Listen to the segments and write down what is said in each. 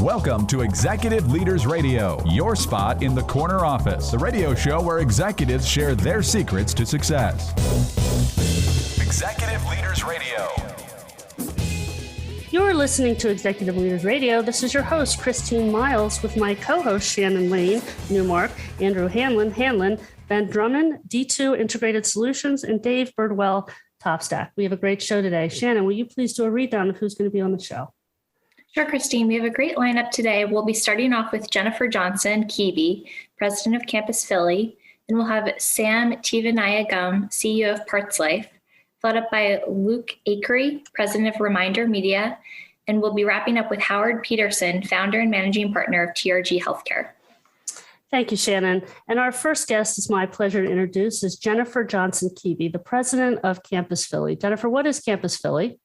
Welcome to Executive Leaders Radio, your spot in the corner office, the radio show where executives share their secrets to success. Executive Leaders Radio. You're listening to Executive Leaders Radio. This is your host, Christine Miles, with my co-host, Shannon Lane, Newmark, Andrew Hanlon, Ben Drummond, D2 Integrated Solutions, and Dave Birdwell, TopStack. We have a great show today. Shannon, will you please do a read down of who's going to be on the show? Sure, Christine. We have a great lineup today. We'll be starting off with Jennifer Johnson, Kebea, President of Campus Philly. Then we'll have Sam Thevanayagam, CEO of Parts Life, followed up by Luke Acree, President of ReminderMedia. And we'll be wrapping up with Howard Peterson, Founder and Managing Partner of TRG Healthcare. Thank you, Shannon. And our first guest, is my pleasure to introduce, is Jennifer Johnson Kebea, the President of Campus Philly. Jennifer, what is Campus Philly?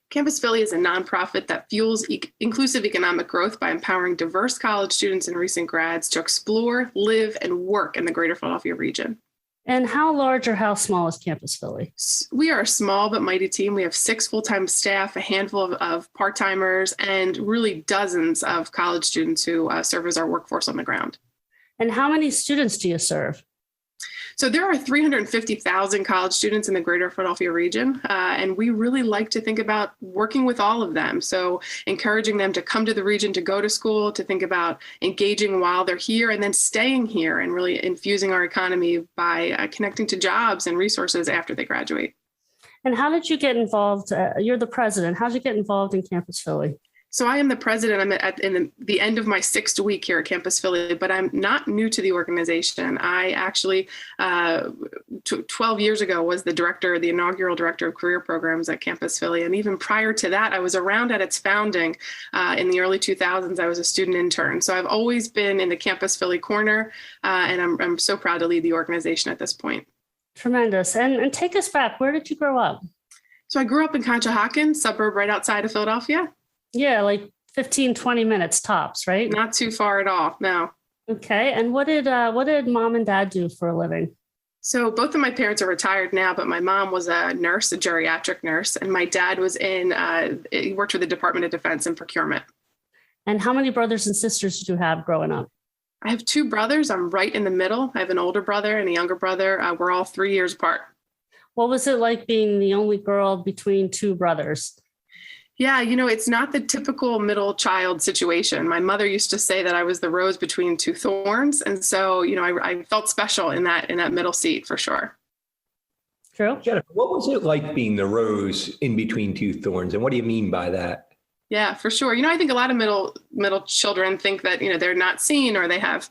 Campus Philly is a nonprofit that fuels inclusive economic growth by empowering diverse college students and recent grads to explore, live, and work in the greater Philadelphia region. And how large or how small is Campus Philly? We are a small but mighty team. We have 6 full-time staff, a handful of part-timers, and really dozens of college students who serve as our workforce on the ground. And how many students do you serve? So there are 350,000 college students in the greater Philadelphia region, and we really like to think about working with all of them. So encouraging them to come to the region to go to school, to think about engaging while they're here and then staying here and really infusing our economy by connecting to jobs and resources after they graduate. And how did you get involved? You're the president. How did you get involved in Campus Philly? So I am the president. I'm in the end of my 6th week here at Campus Philly, but I'm not new to the organization. I actually, 12 years ago, was the inaugural director of career programs at Campus Philly. And even prior to that, I was around at its founding in the early 2000s. I was a student intern. So I've always been in the Campus Philly corner, and I'm so proud to lead the organization at this point. Tremendous. And take us back. Where did you grow up? So I grew up in Conshohocken, suburb right outside of Philadelphia. Yeah, like 15, 20 minutes tops, right? Not too far at all, no. Okay. And what did mom and dad do for a living? So both of my parents are retired now, but my mom was a nurse, a geriatric nurse, and my dad was he worked for the Department of Defense and procurement. And how many brothers and sisters did you have growing up? I have 2 brothers. I'm right in the middle. I have an older brother and a younger brother. We're all 3 years apart. What was it like being the only girl between 2 brothers? Yeah, it's not the typical middle child situation. My mother used to say that I was the rose between 2 thorns. And so, I felt special in that middle seat for sure. True. Jennifer, what was it like being the rose in between 2 thorns? And what do you mean by that? Yeah, for sure. I think a lot of middle children think that, they're not seen or they have,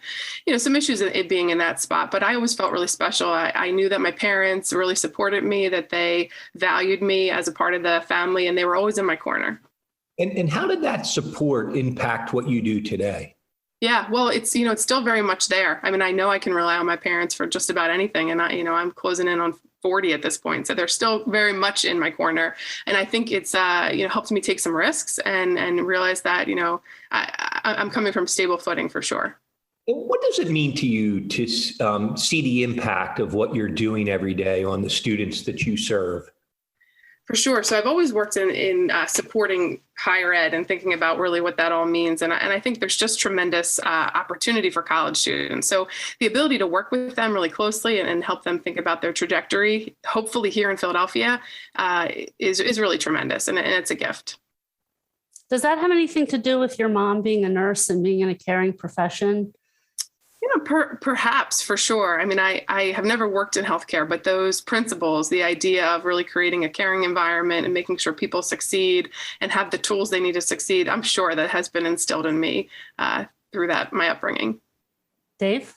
some issues in it being in that spot. But I always felt really special. I knew that my parents really supported me, that they valued me as a part of the family, and they were always in my corner. And how did that support impact what you do today? Yeah, well, it's still very much there. I mean, I know I can rely on my parents for just about anything. And I'm closing in on 40 at this point. So they're still very much in my corner. And I think it's, helped me take some risks and realize that, I'm coming from stable footing for sure. What does it mean to you to see the impact of what you're doing every day on the students that you serve? For sure. So I've always worked in supporting higher ed and thinking about really what that all means. And I think there's just tremendous opportunity for college students. So the ability to work with them really closely and help them think about their trajectory, hopefully here in Philadelphia, is really tremendous. And it's a gift. Does that have anything to do with your mom being a nurse and being in a caring profession? Perhaps, for sure. I mean, I have never worked in healthcare, but those principles, the idea of really creating a caring environment and making sure people succeed and have the tools they need to succeed, I'm sure that has been instilled in me through my upbringing. Dave?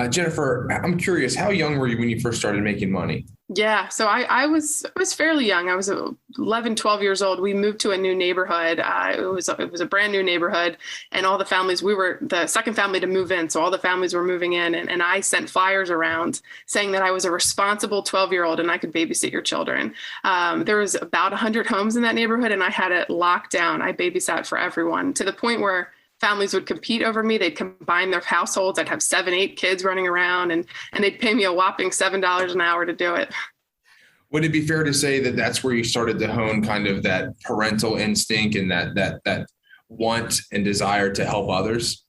Jennifer, I'm curious, how young were you when you first started making money? Yeah, so I was fairly young. I was 11, 12 years old. We moved to a new neighborhood. It was a brand new neighborhood, and all the families, we were the second family to move in. So all the families were moving in, and I sent flyers around saying that I was a responsible 12-year-old and I could babysit your children. There was about 100 homes in that neighborhood, and I had it locked down. I babysat for everyone to the point where families would compete over me. They'd combine their households. I'd have 7, 8 kids running around, and they'd pay me a whopping $7 an hour to do it. Would it be fair to say that that's where you started to hone kind of that parental instinct and that want and desire to help others?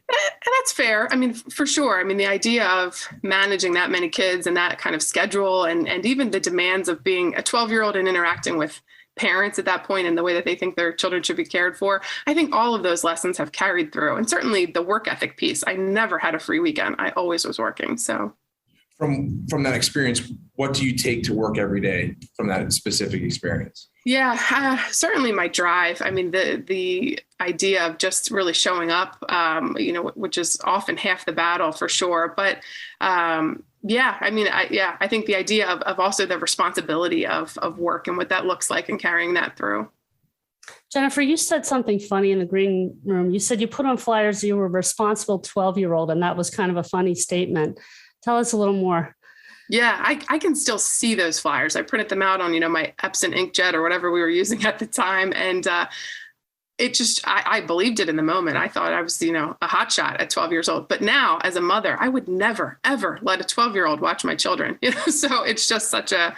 That's fair. I mean, for sure. I mean, the idea of managing that many kids and that kind of schedule and even the demands of being a 12-year-old and interacting with parents at that point and the way that they think their children should be cared for, I think all of those lessons have carried through. And certainly the work ethic piece, I never had a free weekend. I always was working. So from that experience, what do you take to work every day from that specific experience? Yeah, certainly my drive. I mean, the idea of just really showing up, which is often half the battle for sure. But I think the idea of also the responsibility of work and what that looks like and carrying that through. Jennifer, you said something funny in the green room. You said you put on flyers, you were a responsible 12-year-old, and that was kind of a funny statement. Tell us a little more. Yeah, I can still see those flyers. I printed them out on, my Epson inkjet or whatever we were using at the time. And it just, I believed it in the moment. I thought I was, a hotshot at 12 years old. But now as a mother, I would never, ever let a 12-year-old watch my children. So it's just such a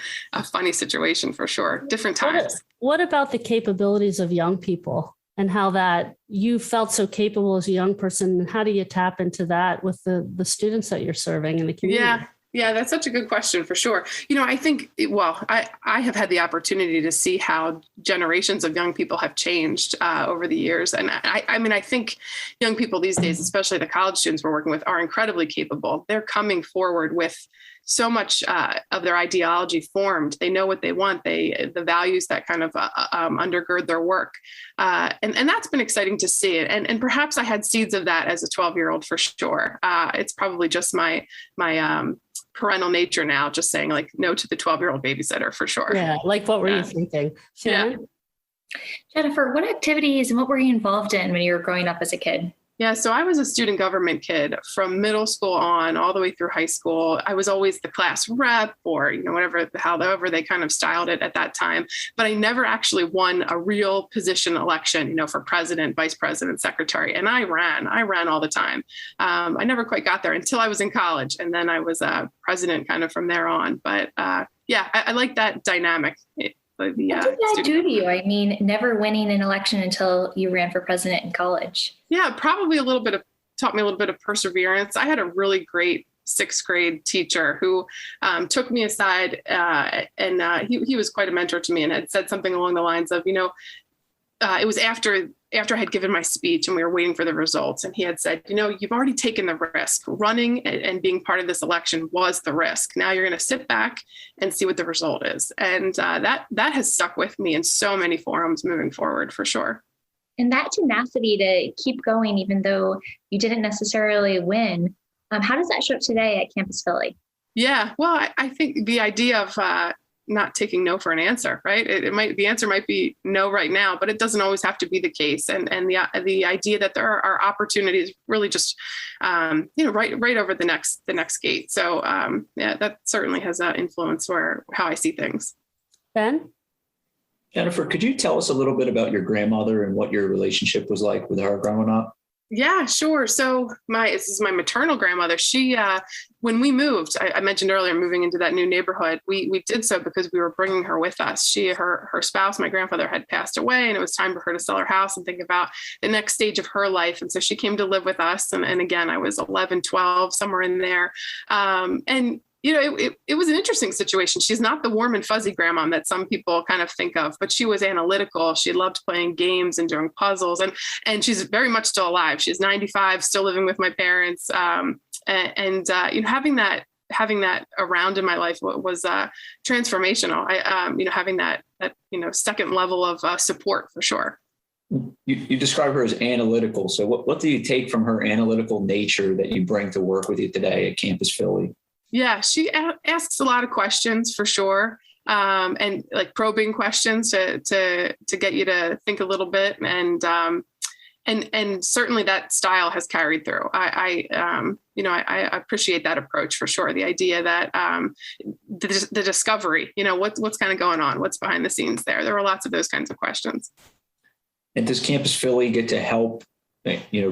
funny situation for sure. Different times. What about the capabilities of young people and how that you felt so capable as a young person? And how do you tap into that with the students that you're serving in the community? Yeah, that's such a good question for sure. I think, I have had the opportunity to see how generations of young people have changed over the years. And I think young people these days, especially the college students we're working with, are incredibly capable. They're coming forward with so much of their ideology formed. They know what they want. The values that kind of undergird their work. And that's been exciting to see. And perhaps I had seeds of that as a 12-year-old for sure. It's probably just my parental nature now, just saying like no to the 12-year-old babysitter for sure. Yeah. Like what were you thinking? Shannon? Yeah. Jennifer, what activities and what were you involved in when you were growing up as a kid? Yeah, so I was a student government kid from middle school on all the way through high school. I was always the class rep or, however they kind of styled it at that time. But I never actually won a real position election, for president, vice president, secretary. And I ran all the time. I never quite got there until I was in college. And then I was president kind of from there on. But I like that dynamic. What did that do to you? I mean, never winning an election until you ran for president in college. Yeah, probably taught me a little bit of perseverance. I had a really great 6th grade teacher who took me aside and he was quite a mentor to me and had said something along the lines of, it was after I had given my speech and we were waiting for the results. And he had said, you've already taken the risk. Running and being part of this election was the risk. Now you're going to sit back and see what the result is. And that has stuck with me in so many forums moving forward for sure. And that tenacity to keep going, even though you didn't necessarily win, how does that show up today at Campus Philly? Yeah, well, I think the idea of not taking no for an answer, right? The answer might be no right now, but it doesn't always have to be the case. And the idea that there are opportunities really just, right over the next gate. So that certainly has an influence for how I see things. Ben? Jennifer, could you tell us a little bit about your grandmother and what your relationship was like with her growing up? Yeah, sure. So this is my maternal grandmother. She, when we moved, I mentioned earlier, moving into that new neighborhood, we did so because we were bringing her with us. Her spouse, my grandfather, had passed away, and it was time for her to sell her house and think about the next stage of her life. And so she came to live with us. And again, I was 11, 12, somewhere in there. It was an interesting situation. She's not the warm and fuzzy grandma that some people kind of think of, but she was analytical. She loved playing games and doing puzzles, and she's very much still alive. She's 95, still living with my parents. Having that around in my life was transformational. Having that second level of support for sure. You describe her as analytical. So what do you take from her analytical nature that you bring to work with you today at Campus Philly? Yeah, she asks a lot of questions for sure. And like probing questions to get you to think a little bit. And certainly that style has carried through. I appreciate that approach for sure. The idea that the discovery, what's kind of going on, what's behind the scenes there. There were lots of those kinds of questions. And does Campus Philly get to help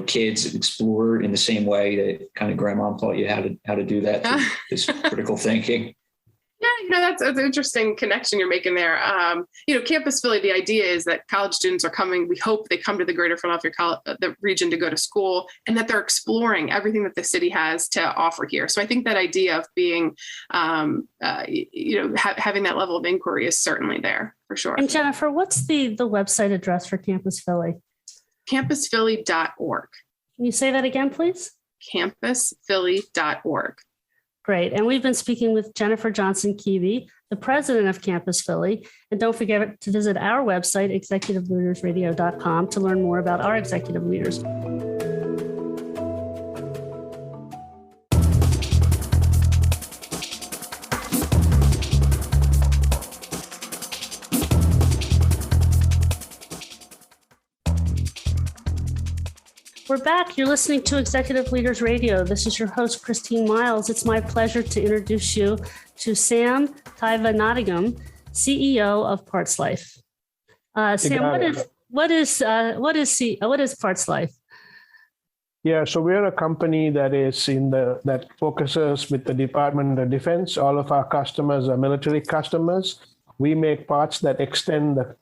kids explore in the same way that kind of grandma taught you how to do that, this critical thinking? That's an interesting connection you're making there. Campus Philly, the idea is that college students are coming. We hope they come to the greater Philadelphia the region to go to school, and that they're exploring everything that the city has to offer here. So I think that idea of being, having that level of inquiry is certainly there for sure. And Jennifer, what's the website address for Campus Philly? Campusphilly.org. Can you say that again, please? Campusphilly.org. Great. And we've been speaking with Jennifer Johnson Kebea, the president of Campus Philly. And don't forget to visit our website, executiveleadersradio.com, to learn more about our executive leaders. We're back. You're listening to Executive Leaders Radio. This is your host, Christine Miles. It's my pleasure to introduce you to Sam Thevanayagam, CEO of Parts Life. Sam, what is Parts Life? Yeah, so we're a company that focuses with the Department of Defense. All of our customers are military customers. We make parts that extend the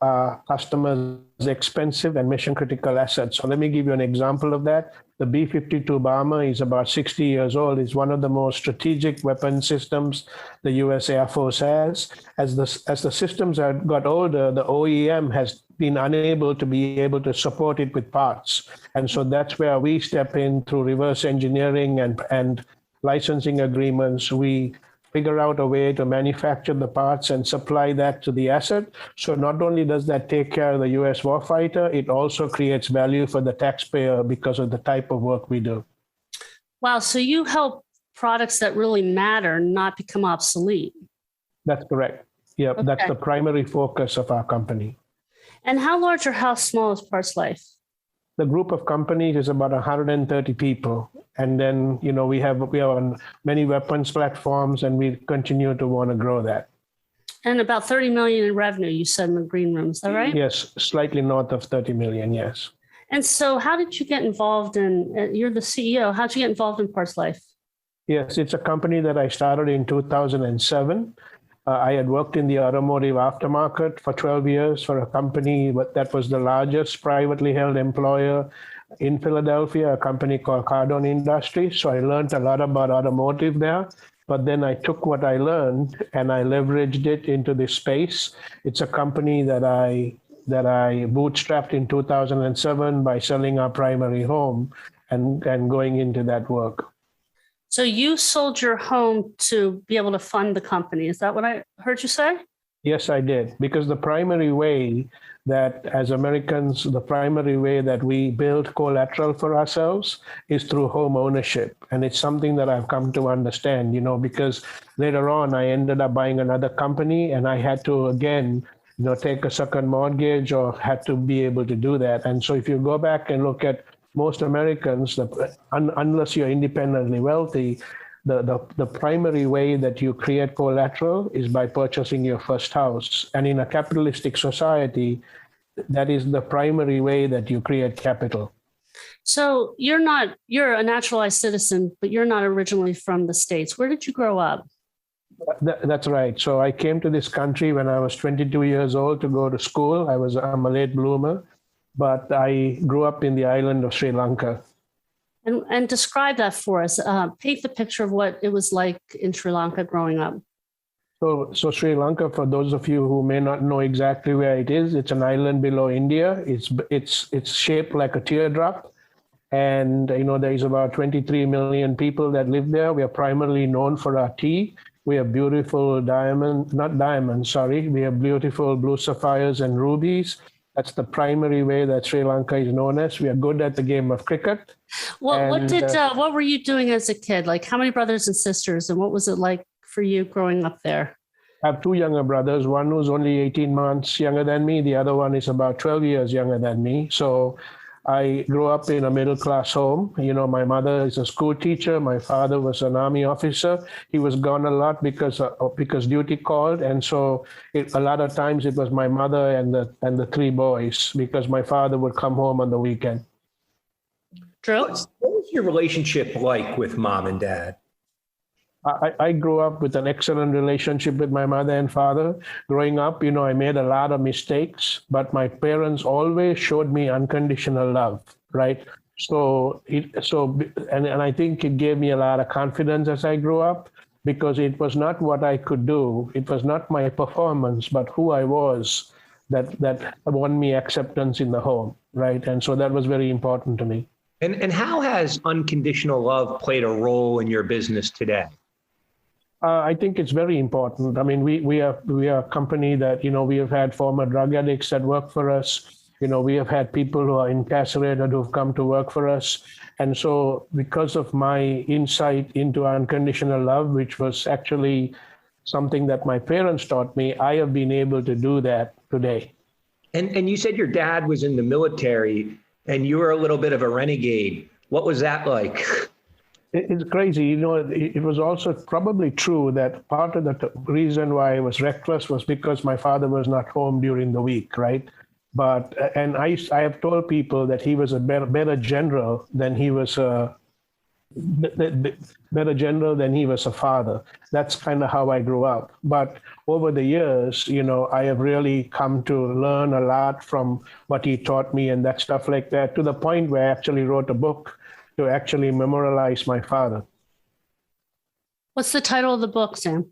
customers' expensive and mission-critical assets. So let me give you an example of that. The B-52 bomber is about 60 years old. It's one of the most strategic weapon systems the U.S. Air Force has. As the systems have got older, the OEM has been unable to support it with parts. And so that's where we step in through reverse engineering and licensing agreements. We figure out a way to manufacture the parts and supply that to the asset. So not only does that take care of the U.S. warfighter, it also creates value for the taxpayer because of the type of work we do. Wow. So you help products that really matter not become obsolete. That's correct. Yeah, okay. That's the primary focus of our company. And how large or how small is Parts Life? The group of companies is about 130 people. And then, we are on many weapons platforms, and we continue to want to grow that. And about 30 million in revenue, you said in the green room. Is that right? Yes, slightly north of 30 million, yes. And so how did you get involved you're the CEO, how did you get involved in Parts Life? Yes, it's a company that I started in 2007. I had worked in the automotive aftermarket for 12 years for a company that was the largest privately held employer in Philadelphia, a company called Cardone Industries. So I learned a lot about automotive there. But then I took what I learned and I leveraged it into this space. It's a company that I bootstrapped in 2007 by selling our primary home and going into that work. So you sold your home to be able to fund the company. Is that what I heard you say? Yes, I did. Because the primary way that as Americans, the primary way that we build collateral for ourselves is through home ownership. And it's something that I've come to understand, because later on I ended up buying another company and I had to, again, take a second mortgage or had to be able to do that. And so if you go back and look at most Americans, unless you're independently wealthy, the primary way that you create collateral is by purchasing your first house. And in a capitalistic society, that is the primary way that you create capital. So you're a naturalized citizen, but you're not originally from the States. Where did you grow up? That's right. So I came to this country when I was 22 years old to go to school. I'm a late bloomer. But I grew up in the island of Sri Lanka. And describe that for us. Paint the picture of what it was like in Sri Lanka growing up. So Sri Lanka, for those of you who may not know exactly where it is, it's an island below India. It's shaped like a teardrop. And, there's about 23 million people that live there. We are primarily known for our tea. We have beautiful we have beautiful blue sapphires and rubies. That's the primary way that Sri Lanka is known as. We are good at the game of cricket. What were you doing as a kid? Like, how many brothers and sisters, and what was it like for you growing up there? I have two younger brothers, one who's only 18 months younger than me. The other one is about 12 years younger than me. So I grew up in a middle-class home. My mother is a school teacher. My father was an army officer. He was gone a lot because duty called. And so a lot of times it was my mother and the three boys, because my father would come home on the weekend. Drew? What was your relationship like with mom and dad? I grew up with an excellent relationship with my mother and father. Growing up, I made a lot of mistakes, but my parents always showed me unconditional love, right? And I think it gave me a lot of confidence as I grew up, because it was not what I could do. It was not my performance, but who I was that won me acceptance in the home, right? And so that was very important to me. And how has unconditional love played a role in your business today? I think it's very important. I mean, we are a company that, we have had former drug addicts that work for us. We have had people who are incarcerated who've come to work for us. And so because of my insight into unconditional love, which was actually something that my parents taught me, I have been able to do that today. And you said your dad was in the military and you were a little bit of a renegade. What was that like? It's crazy. It was also probably true that part of the reason why I was reckless was because my father was not home during the week, right? But, and I have told people that he was a better general than he was a father. That's kind of how I grew up. But over the years, I have really come to learn a lot from what he taught me and that stuff like that, to the point where I actually wrote a book to actually memorialize my father. What's the title of the book, Sam?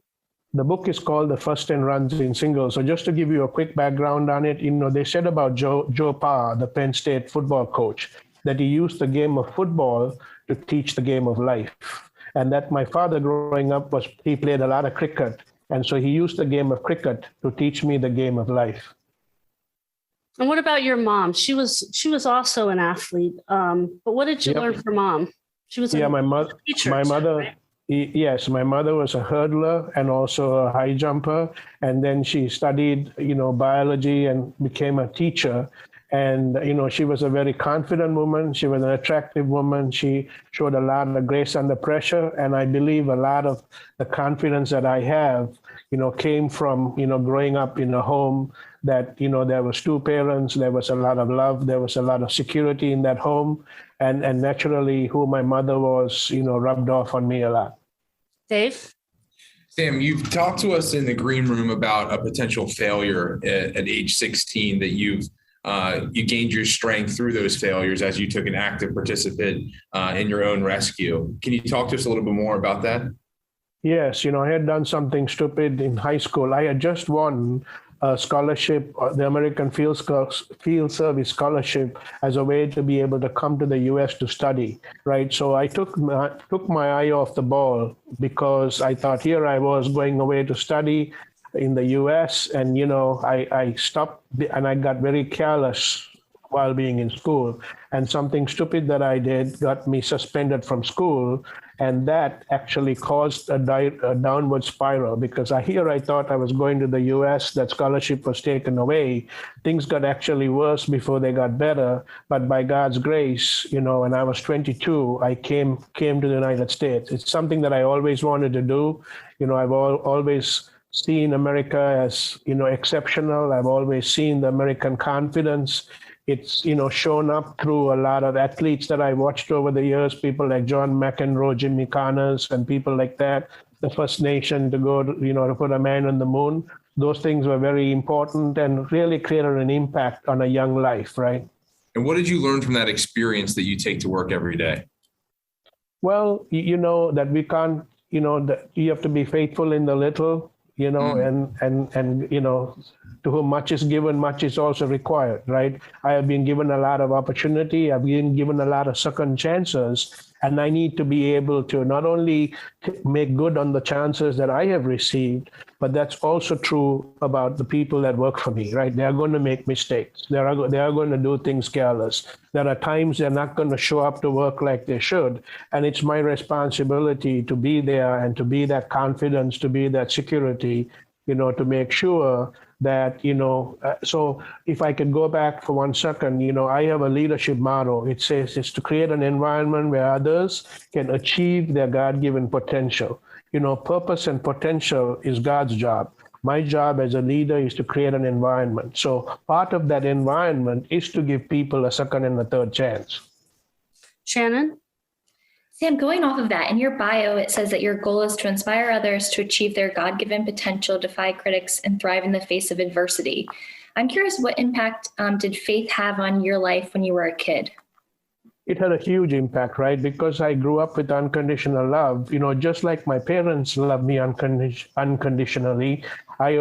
The book is called The First and Runs in Singles. So just to give you a quick background on it, they said about Joe Pa, the Penn State football coach, that he used the game of football to teach the game of life. And that my father growing up he played a lot of cricket. And so he used the game of cricket to teach me the game of life. And what about your mom? She was also an athlete. But what did you learn from Mom? She was my mother. Right? Yes, my mother was a hurdler and also a high jumper. And then she studied, biology and became a teacher. And, she was a very confident woman. She was an attractive woman. She showed a lot of grace under pressure. And I believe a lot of the confidence that I have, came from, growing up in a home that, there was two parents, there was a lot of love, there was a lot of security in that home. And naturally, who my mother was, rubbed off on me a lot. Dave? Sam, you've talked to us in the green room about a potential failure at age 16 that you gained your strength through those failures as you took an active participant in your own rescue. Can you talk to us a little bit more about that? Yes, I had done something stupid in high school. I had just won a scholarship, the American Field Service Scholarship, as a way to be able to come to the U.S. to study, right? So I took my eye off the ball, because I thought here I was going away to study in the U.S. and, I stopped and I got very careless while being in school. And something stupid that I did got me suspended from school. And that actually caused a downward spiral, because I thought I was going to the US, that scholarship was taken away. Things got actually worse before they got better. But by God's grace, when I was 22, I came to the United States. It's something that I always wanted to do. I've always seen America as, exceptional. I've always seen the American confidence. It's, shown up through a lot of athletes that I watched over the years, people like John McEnroe, Jimmy Connors, and people like that, the first nation to go, to put a man on the moon. Those things were very important and really created an impact on a young life, right? And what did you learn from that experience that you take to work every day? Well, that we can't, that you have to be faithful in the little, and to whom much is given, much is also required, right? I have been given a lot of opportunity. I've been given a lot of second chances, and I need to be able to not only make good on the chances that I have received, but that's also true about the people that work for me, right? They are going to make mistakes. They are going to do things careless. There are times they're not going to show up to work like they should. And it's my responsibility to be there and to be that confidence, to be that security, to make sure that, so if I could go back for 1 second, I have a leadership motto. It says it's to create an environment where others can achieve their God-given potential. Purpose and potential is God's job. My job as a leader is to create an environment. So part of that environment is to give people a second and a third chance. Shannon? Sam, going off of that, in your bio, it says that your goal is to inspire others to achieve their God-given potential, defy critics, and thrive in the face of adversity. I'm curious, what impact did faith have on your life when you were a kid? It had a huge impact, right? Because I grew up with unconditional love, just like my parents loved me unconditionally. It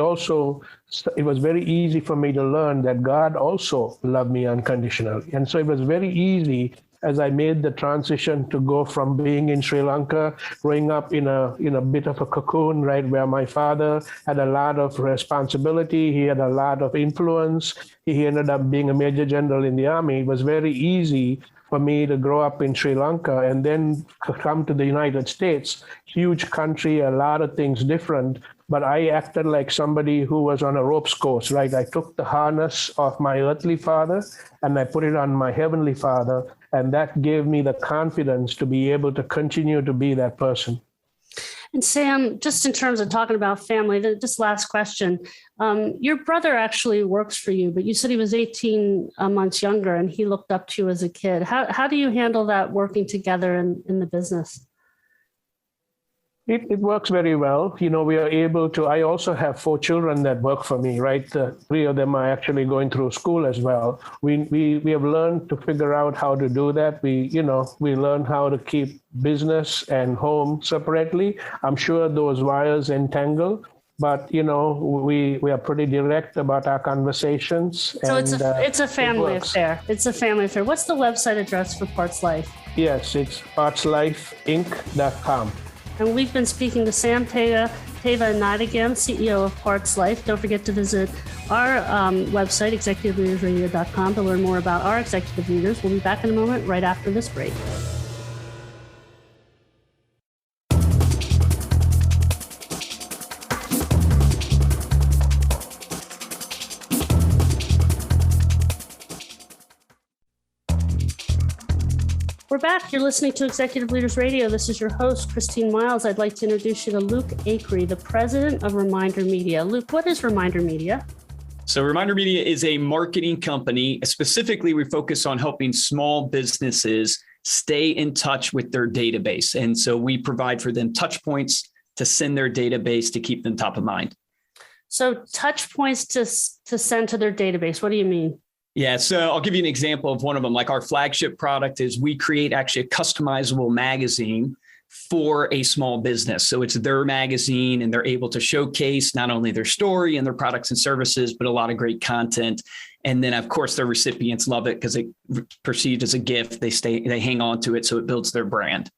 was very easy for me to learn that God also loved me unconditionally. And so it was very easy as I made the transition to go from being in Sri Lanka, growing up in a bit of a cocoon, right, where my father had a lot of responsibility, he had a lot of influence, he ended up being a major general in the army. It was very easy for me to grow up in Sri Lanka and then come to the United States. Huge country, a lot of things different, but I acted like somebody who was on a ropes course, right? I took the harness of my earthly father and I put it on my heavenly father, and that gave me the confidence to be able to continue to be that person. And Sam, just in terms of talking about family, just last question. Your brother actually works for you, but you said he was 18 months younger and he looked up to you as a kid. How do you handle that working together in the business? It works very well. We are able to, I also have 4 children that work for me, right? 3 of them are actually going through school as well. We have learned to figure out how to do that. We learn how to keep business and home separately. I'm sure those wires entangle, but we are pretty direct about our conversations. So it's a family affair. It's a family affair. What's the website address for Parts Life? Yes, it's partslifeinc.com. And we've been speaking to Sam Thevanayagam, CEO of Parts Life. Don't forget to visit our website, executiveleadersradio.com, to learn more about our executive leaders. We'll be back in a moment right after this break. We're back. You're listening to Executive Leaders Radio. This is your host, Christine Miles. I'd like to introduce you to Luke Acree, the president of ReminderMedia. Luke, what is ReminderMedia? So ReminderMedia is a marketing company. Specifically, we focus on helping small businesses stay in touch with their database. And so we provide for them touch points to send their database to keep them top of mind. So touch points to send to their database. What do you mean? Yeah, so I'll give you an example of one of them. Like our flagship product is we create actually a customizable magazine for a small business. So it's their magazine and they're able to showcase not only their story and their products and services, but a lot of great content. And then of course their recipients love it because it's perceived as a gift. They hang on to it. So it builds their brand.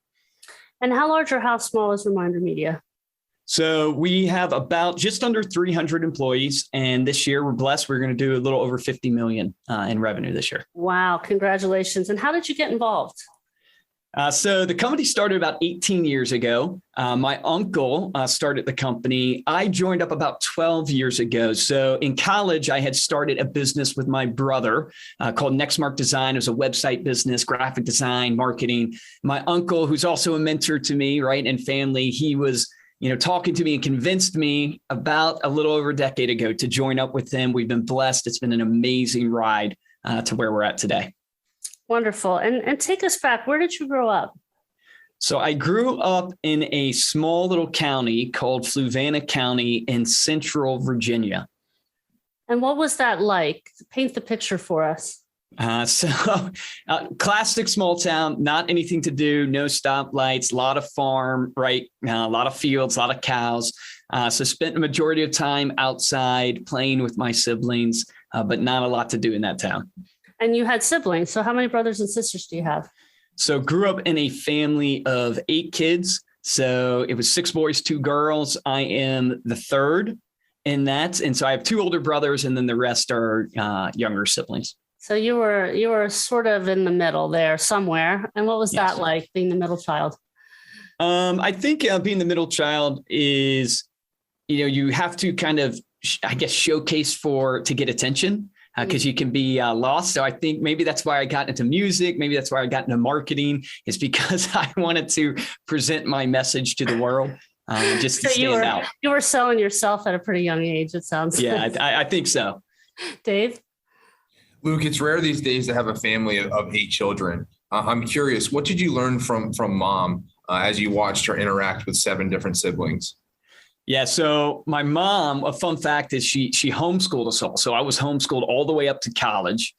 And how large or how small is ReminderMedia? So we have about just under 300 employees. And this year we're blessed. We're going to do a little over 50 million in revenue this year. Wow. Congratulations. And how did you get involved? So the company started about 18 years ago. My uncle started the company. I joined up about 12 years ago. So in college, I had started a business with my brother called Nextmark Design. It was a website business, graphic design, marketing. My uncle, who's also a mentor to me, right, and family, he was talking to me and convinced me about a little over a decade ago to join up with him. We've been blessed. It's been an amazing ride to where we're at today. Wonderful. And take us back. Where did you grow up? So I grew up in a small little county called Fluvanna County in central Virginia. And what was that like? Paint the picture for us. Classic small town, not anything to do, no stoplights, a lot of farm, right? A lot of fields, a lot of cows. So spent the majority of time outside playing with my siblings, but not a lot to do in that town. And you had siblings. So how many brothers and sisters do you have? So grew up in a family of 8 kids. So it was 6 boys, 2 girls. I am the third in that. And so I have 2 older brothers and then the rest are younger siblings. So you were sort of in the middle there somewhere. And what was that like, being the middle child? I think being the middle child is, you have to kind of, I guess, showcase to get attention. Because you can be lost. So I think maybe that's why I got into music. Maybe that's why I got into marketing, is because I wanted to present my message to the world, just to stand out. You were selling yourself at a pretty young age, it sounds like. Yeah, I think so. Dave? Luke, it's rare these days to have a family of 8 children. I'm curious, what did you learn from mom as you watched her interact with 7 different siblings? Yeah. So my mom, a fun fact is she homeschooled us all. So I was homeschooled all the way up to college,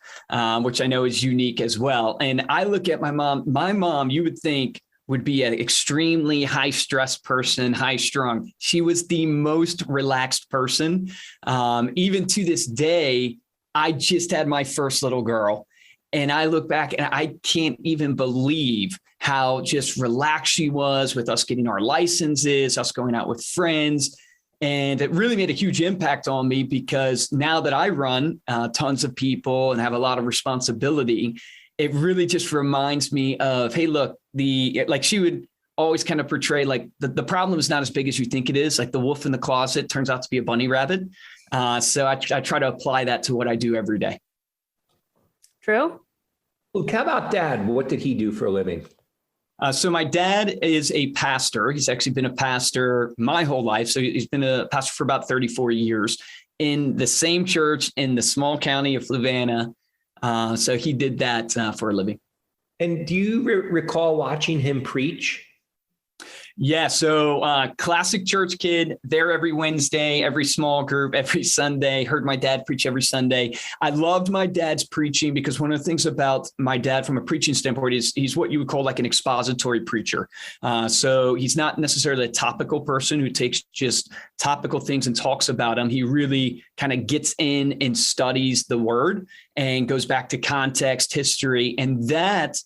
which I know is unique as well. And I look at my mom, you would think would be an extremely high stress person, high strung. She was the most relaxed person. Even to this day, I just had my first little girl. And I look back and I can't even believe how just relaxed she was with us getting our licenses, us going out with friends. And it really made a huge impact on me because now that I run tons of people and have a lot of responsibility, it really just reminds me of, hey, look, like she would always kind of portray like the problem is not as big as you think it is. Like the wolf in the closet turns out to be a bunny rabbit. So I try to apply that to what I do every day. Drew? Luke, how about Dad? What did he do for a living? So my dad is a pastor. He's actually been a pastor my whole life. So he's been a pastor for about 34 years in the same church in the small county of Thevanayagam. So he did that for a living. And do you recall watching him preach? Yeah. So classic church kid, there every Wednesday, every small group, every Sunday, heard my dad preach every Sunday. I loved my dad's preaching because one of the things about my dad from a preaching standpoint is he's what you would call like an expository preacher. So he's not necessarily a topical person who takes just topical things and talks about them. He really kind of gets in and studies the word and goes back to context, history, and that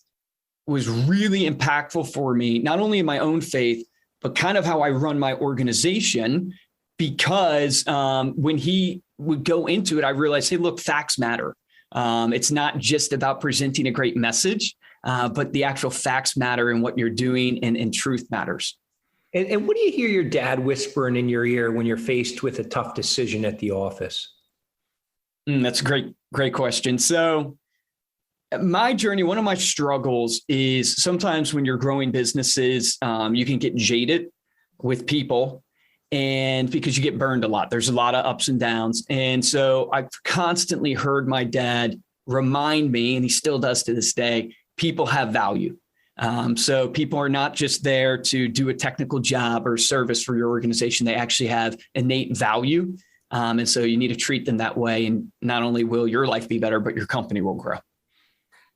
was really impactful for me, not only in my own faith, but kind of how I run my organization, because when he would go into it, I realized, hey, look, facts matter. It's not just about presenting a great message, but the actual facts matter and what you're doing and truth matters. And what do you hear your dad whispering in your ear when you're faced with a tough decision at the office? That's a great question. So my journey, one of my struggles is sometimes when you're growing businesses, you can get jaded with people and because you get burned a lot. There's a lot of ups and downs. And so I've constantly heard my dad remind me, and he still does to this day, people have value. So people are not just there to do a technical job or service for your organization. They actually have innate value. And so you need to treat them that way. And not only will your life be better, but your company will grow.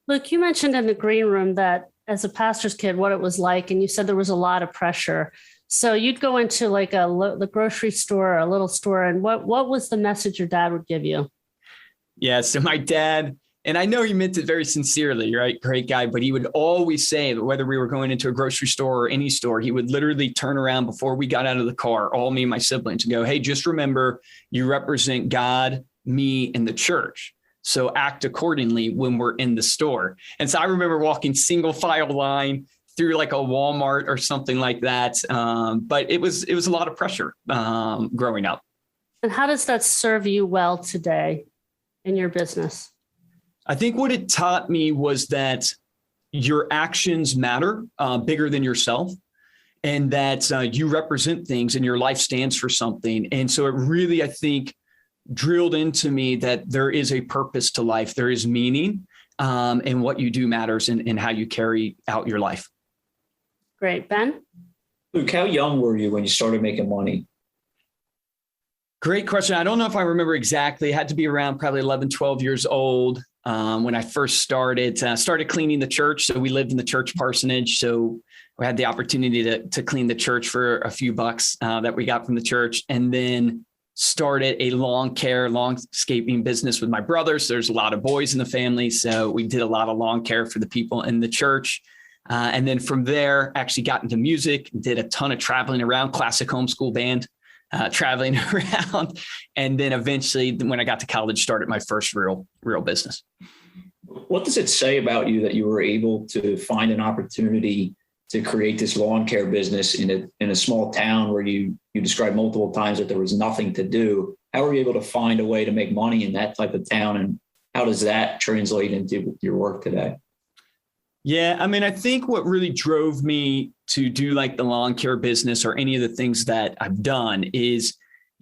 Luke, you mentioned in the green room that as a pastor's kid, what it was like, and you said there was a lot of pressure. So you'd go into like the grocery store, or a little store, and what was the message your dad would give you? Yeah, so my dad, and I know he meant it very sincerely, right? Great guy, but he would always say that whether we were going into a grocery store or any store, he would literally turn around before we got out of the car, all me and my siblings, and go, hey, just remember, you represent God, me, and the church. So act accordingly when we're in the store. And so I remember walking single file line through like a Walmart or something like that. But it was a lot of pressure growing up. And how does that serve you well today in your business? I think what it taught me was that your actions matter bigger than yourself, and that you represent things and your life stands for something. And so it really, I think, drilled into me that there is a purpose to life. There is meaning, and what you do matters in how you carry out your life. Great. Ben? Luke, how young were you when you started making money? Great question. I don't know if I remember exactly. It had to be around probably 11, 12 years old when I first started cleaning the church. So we lived in the church parsonage. So we had the opportunity to clean the church for a few bucks that we got from the church. And then started a landscaping business with my brothers. There's a lot of boys in the family. So we did a lot of lawn care for the people in the church. And then from there, actually got into music, did a ton of traveling around, classic homeschool band, traveling around. And then eventually when I got to college, started my first real business. What does it say about you that you were able to find an opportunity to create this lawn care business in a small town where you described multiple times that there was nothing to do? How were you able to find a way to make money in that type of town? And how does that translate into your work today? Yeah, I mean, I think what really drove me to do like the lawn care business or any of the things that I've done is,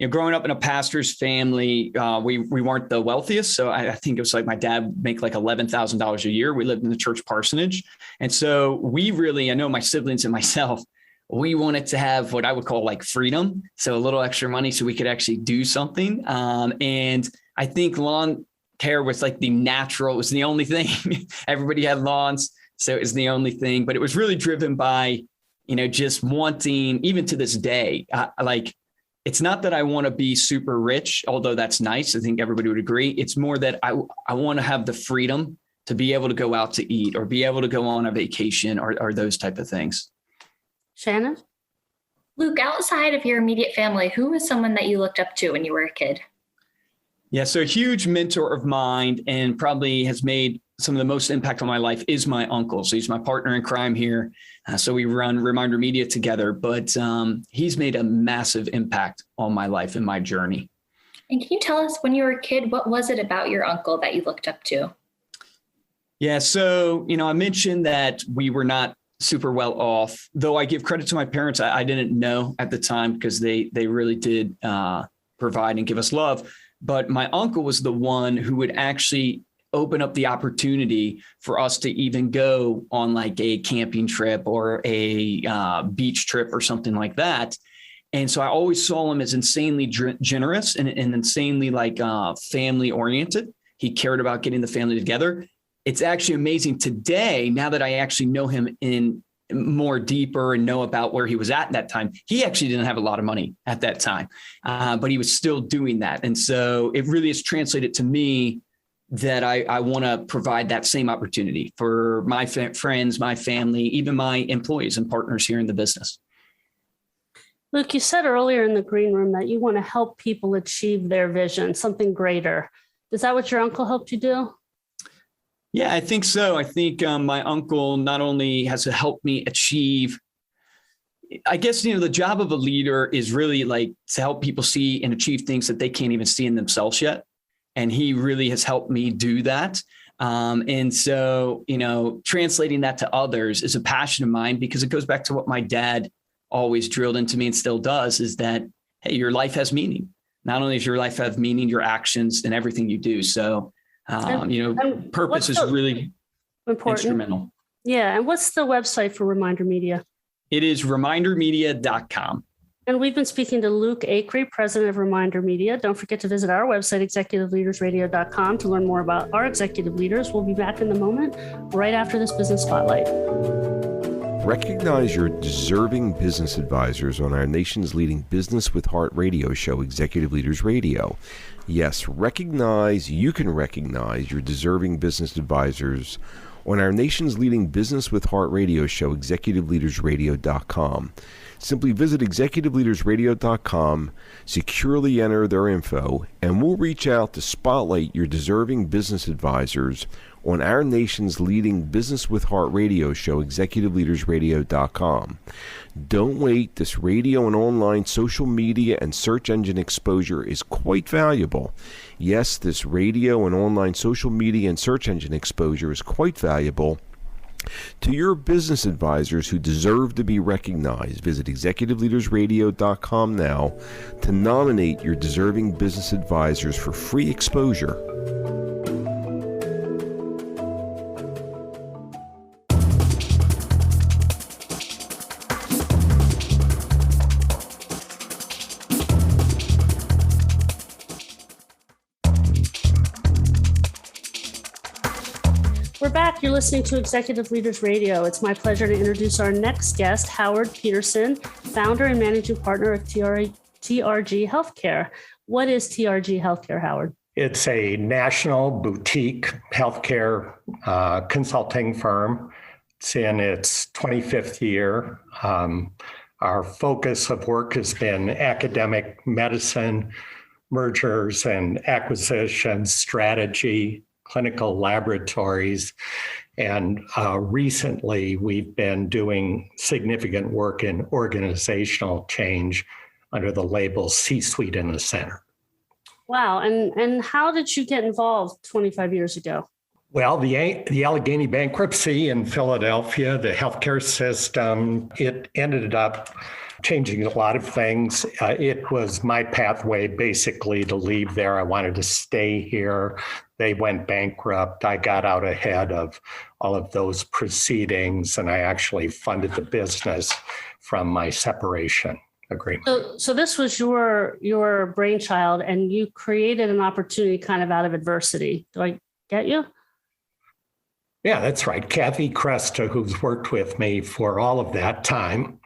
growing up in a pastor's family, we weren't the wealthiest. So I think it was like my dad make like $11,000 a year. We lived in the church parsonage. And so we really, I know my siblings and myself, we wanted to have what I would call like freedom. So a little extra money so we could actually do something. And I think lawn care was like the natural, it was the only thing. Everybody had lawns. So it was the only thing, but it was really driven by, just wanting, even to this day, it's not that I want to be super rich, although that's nice. I think everybody would agree. It's more that I want to have the freedom to be able to go out to eat or be able to go on a vacation or those type of things. Shannon? Luke, outside of your immediate family, who was someone that you looked up to when you were a kid? Yeah, so a huge mentor of mine and probably has made some of the most impact on my life is my uncle. So he's my partner in crime here. So we run ReminderMedia together, but he's made a massive impact on my life and my journey. And can you tell us, when you were a kid, what was it about your uncle that you looked up to? Yeah, so, I mentioned that we were not super well off, though I give credit to my parents. I didn't know at the time because they really did provide and give us love. But my uncle was the one who would actually open up the opportunity for us to even go on like a camping trip or a beach trip or something like that. And so I always saw him as insanely generous and insanely family oriented. He cared about getting the family together. It's actually amazing today, now that I actually know him in more deeper and know about where he was at that time. He actually didn't have a lot of money at that time, but he was still doing that. And so it really has translated to me that I want to provide that same opportunity for my friends, my family, even my employees and partners here in the business. Luke, you said earlier in the green room that you want to help people achieve their vision, something greater. Is that what your uncle helped you do? Yeah, I think so. I think my uncle not only has to help me achieve, I guess, the job of a leader is really like to help people see and achieve things that they can't even see in themselves yet. And he really has helped me do that. And so, translating that to others is a passion of mine, because it goes back to what my dad always drilled into me and still does, is that, hey, your life has meaning. Not only does your life have meaning, your actions and everything you do. So, purpose is really important. Instrumental. Yeah. And what's the website for ReminderMedia? It is ReminderMedia.com. And we've been speaking to Luke Acree, president of ReminderMedia. Don't forget to visit our website, executiveleadersradio.com, to learn more about our executive leaders. We'll be back in a moment, right after this business spotlight. Recognize your deserving business advisors on our nation's leading Business with Heart radio show, Executive Leaders Radio. Yes, you can recognize your deserving business advisors on our nation's leading Business with Heart radio show, executiveleadersradio.com. Simply visit executiveleadersradio.com, securely enter their info, and we'll reach out to spotlight your deserving business advisors on our nation's leading Business with Heart radio show, executiveleadersradio.com. Don't wait. This radio and online social media and search engine exposure is quite valuable. Yes, this radio and online social media and search engine exposure is quite valuable to your business advisors who deserve to be recognized. Visit executiveleadersradio.com now to nominate your deserving business advisors for free exposure. We're back. You're listening to Executive Leaders Radio. It's my pleasure to introduce our next guest, Howard Peterson, founder and managing partner of TRG Healthcare. What is TRG Healthcare, Howard? It's a national boutique healthcare consulting firm. It's in its 25th year. Our focus of work has been academic medicine, mergers and acquisitions, strategy, clinical laboratories, and recently we've been doing significant work in organizational change under the label C-Suite in the Center. Wow. And how did you get involved 25 years ago? Well, the Allegheny bankruptcy in Philadelphia, the healthcare system, it ended up changing a lot of things. It was my pathway basically to leave there. I wanted to stay here. They went bankrupt. I got out ahead of all of those proceedings, and I actually funded the business from my separation agreement. So this was your brainchild, and you created an opportunity kind of out of adversity. Do I get you? Yeah, that's right. Kathy Cresta, who's worked with me for all of that time,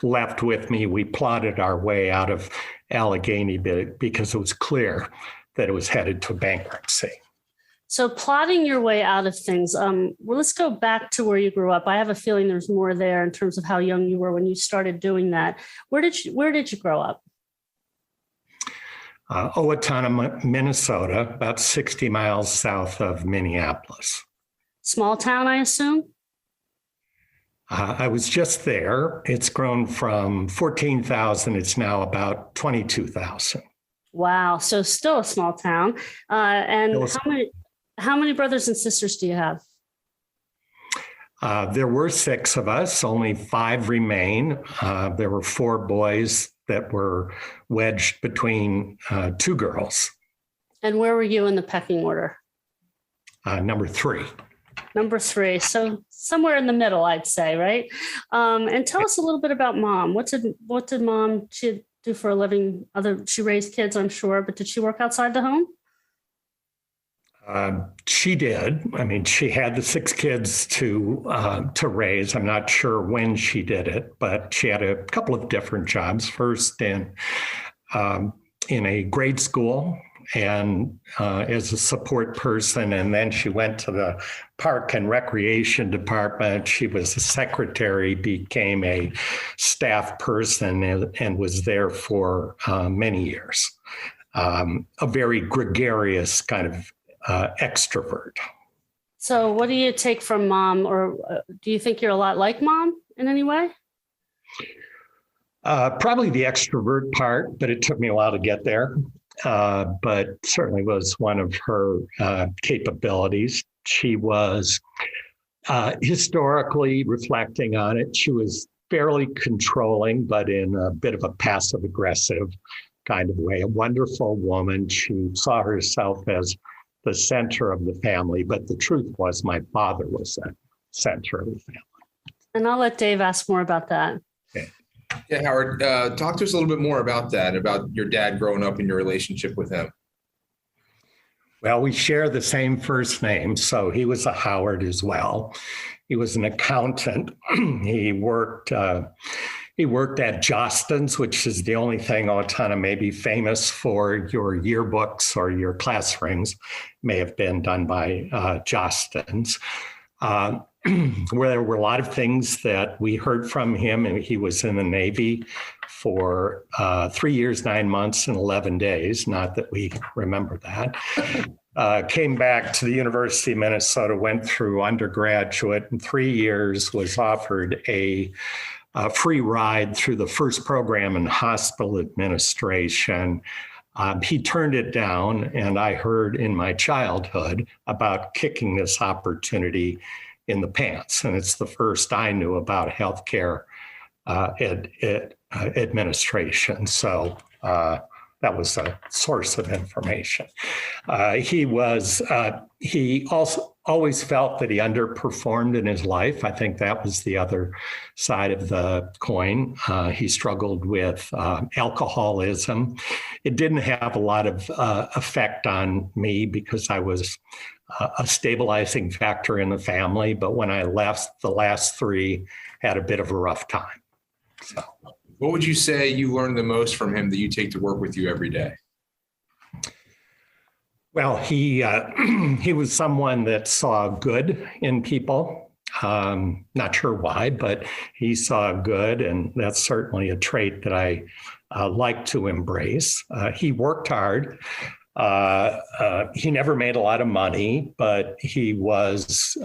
left with me. We plotted our way out of Allegheny because it was clear that it was headed to bankruptcy. So plotting your way out of things, well, let's go back to where you grew up. I have a feeling there's more there in terms of how young you were when you started doing that. Where did you grow up? Owatonna, Minnesota, about 60 miles south of Minneapolis. Small town, I assume? I was just there. It's grown from 14,000. It's now about 22,000. Wow. So still a small town. And how many brothers and sisters do you have? There were 6 of us. Only 5 remain. There were 4 boys that were wedged between 2 girls. And where were you in the pecking order? Number 3. Number 3. So somewhere in the middle, I'd say, right? And tell us a little bit about mom. What did mom do for a living? She raised kids, I'm sure, but did she work outside the home? She did. I mean, she had the 6 kids to raise. I'm not sure when she did it, but she had a couple of different jobs. First in a grade school and as a support person, and then she went to the Park and Recreation Department. She was a secretary, became a staff person, and was there for many years. A very gregarious kind of extrovert. So what do you take from mom, or do you think you're a lot like mom in any way? Probably the extrovert part, but it took me a while to get there. But certainly was one of her capabilities. She was, historically reflecting on it, she was fairly controlling, but in a bit of a passive aggressive kind of way. A wonderful woman. She saw herself as the center of the family, but the truth was my father was the center of the family. And I'll let Dave ask more about that. Okay. Yeah, Howard, talk to us a little bit more about that, about your dad growing up and your relationship with him. Well, we share the same first name, so he was a Howard as well. He was an accountant. He worked at Jostens, which is the only thing Owatonna may be famous for. Your yearbooks or your class rings may have been done by Jostens. Where there were a lot of things that we heard from him, and he was in the Navy for 3 years, 9 months, and 11 days. Not that we remember that. Came back to the University of Minnesota, went through undergraduate, in 3 years was offered a free ride through the first program in hospital administration. He turned it down, and I heard in my childhood about kicking this opportunity in the pants. And it's the first I knew about healthcare administration. So that was a source of information. He also always felt that he underperformed in his life. I think that was the other side of the coin. He struggled with alcoholism. It didn't have a lot of effect on me because I was a stabilizing factor in the family. But when I left, the last 3 had a bit of a rough time. So, what would you say you learned the most from him that you take to work with you every day? Well, he was someone that saw good in people. Not sure why, but he saw good, and that's certainly a trait that I like to embrace. He worked hard. He never made a lot of money, but he was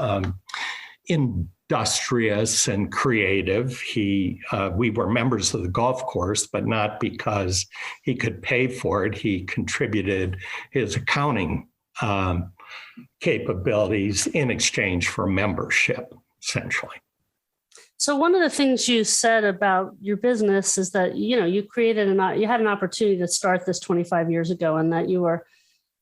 industrious and creative. We were members of the golf course, but not because he could pay for it. He contributed his accounting capabilities in exchange for membership, essentially. So one of the things you said about your business is that, you had an opportunity to start this 25 years ago, and that you were,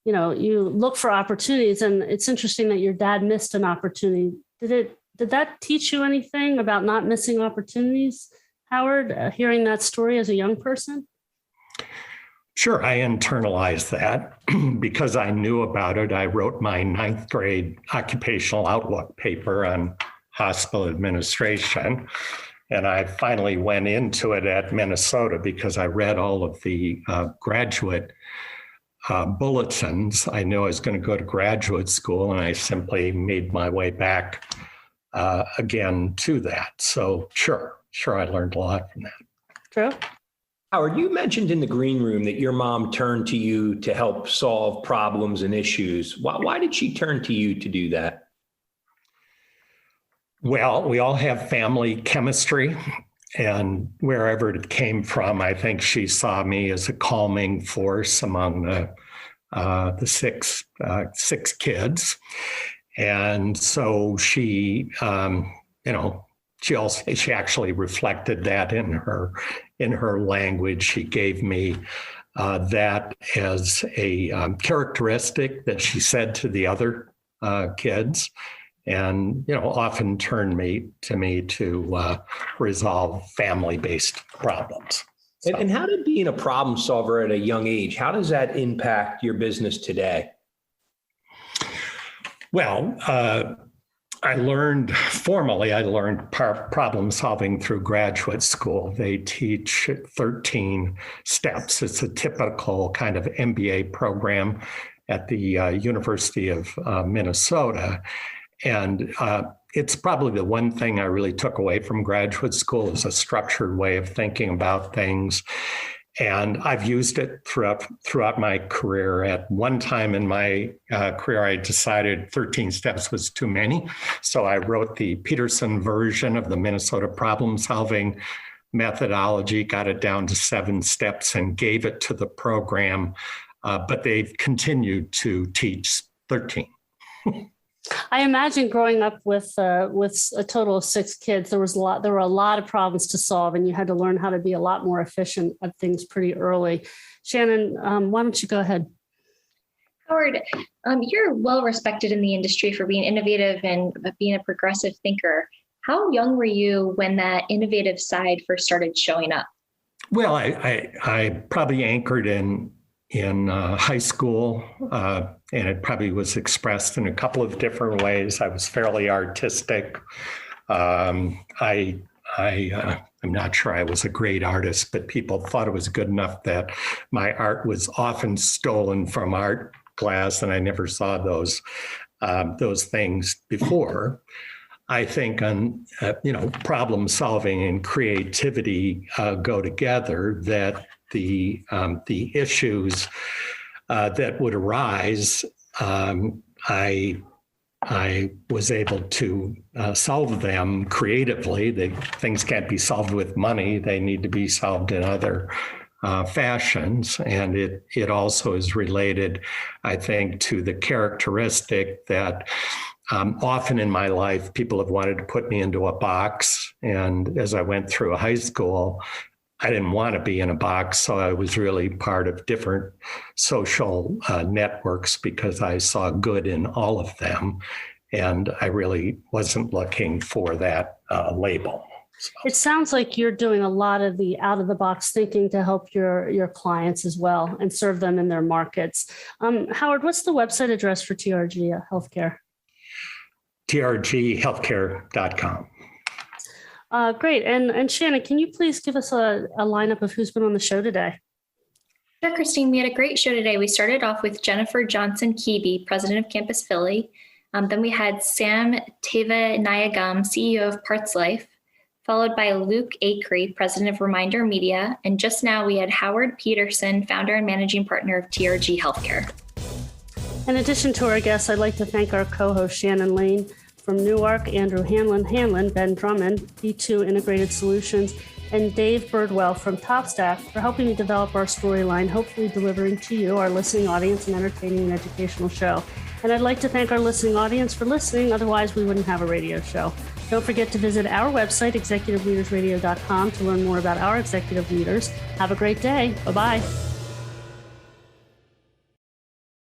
you look for opportunities. And it's interesting that your dad missed an opportunity. Did that teach you anything about not missing opportunities, Howard, hearing that story as a young person? Sure, I internalized that because I knew about it. I wrote my 9th grade occupational outlook paper on hospital administration, and I finally went into it at Minnesota because I read all of the graduate bulletins. I knew I was going to go to graduate school, and I simply made my way back again to that. So sure, I learned a lot from that. True. Howard, you mentioned in the green room that your mom turned to you to help solve problems and issues. Why did she turn to you to do that? Well, we all have family chemistry, and wherever it came from, I think she saw me as a calming force among the six kids. And so she actually reflected that in her language. She gave me that as a characteristic that she said to the other kids, and often turned to me to resolve family-based problems. So. And how did being a problem solver at a young age, how does that impact your business today? Well, I learned problem solving through graduate school. They teach 13 steps. It's a typical kind of MBA program at the University of Minnesota. And it's probably the one thing I really took away from graduate school is a structured way of thinking about things. And I've used it throughout my career. At one time in my career, I decided 13 steps was too many. So I wrote the Peterson version of the Minnesota problem-solving methodology, got it down to 7 steps and gave it to the program. But they've continued to teach 13. I imagine growing up with a total of 6 kids, there were a lot of problems to solve, and you had to learn how to be a lot more efficient at things pretty early. Shannon, why don't you go ahead? Howard, you're well respected in the industry for being innovative and being a progressive thinker. How young were you when that innovative side first started showing up? Well, I probably anchored in high school, and it probably was expressed in a couple of different ways. I was fairly artistic. I'm not sure I was a great artist, but people thought it was good enough that my art was often stolen from art class, and I never saw those things before. I think problem solving and creativity go together. That the issues that would arise, I was able to solve them creatively. Things can't be solved with money; they need to be solved in other fashions. And it also is related, I think, to the characteristic that often in my life, people have wanted to put me into a box. And as I went through high school, I didn't want to be in a box. So I was really part of different social networks because I saw good in all of them. And I really wasn't looking for that label. So. It sounds like you're doing a lot of the out-of-the-box thinking to help your clients as well and serve them in their markets. Howard, what's the website address for TRG Healthcare? trghealthcare.com. Great. And Shannon, can you please give us a lineup of who's been on the show today? Sure, Christine. We had a great show today. We started off with Jennifer Johnson Kebea, president of Campus Philly. Then we had Sam Thevanayagam, CEO of Parts Life, followed by Luke Acree, president of ReminderMedia. And just now we had Howard Peterson, founder and managing partner of TRG Healthcare. In addition to our guests, I'd like to thank our co-host Shannon Lane from Newark, Andrew Hanlon, Ben Drummond, D2 Integrated Solutions, and Dave Birdwell from TopStack for helping me develop our storyline, hopefully delivering to you, our listening audience, an entertaining and educational show. And I'd like to thank our listening audience for listening. Otherwise, we wouldn't have a radio show. Don't forget to visit our website, executiveleadersradio.com, to learn more about our executive leaders. Have a great day. Bye-bye.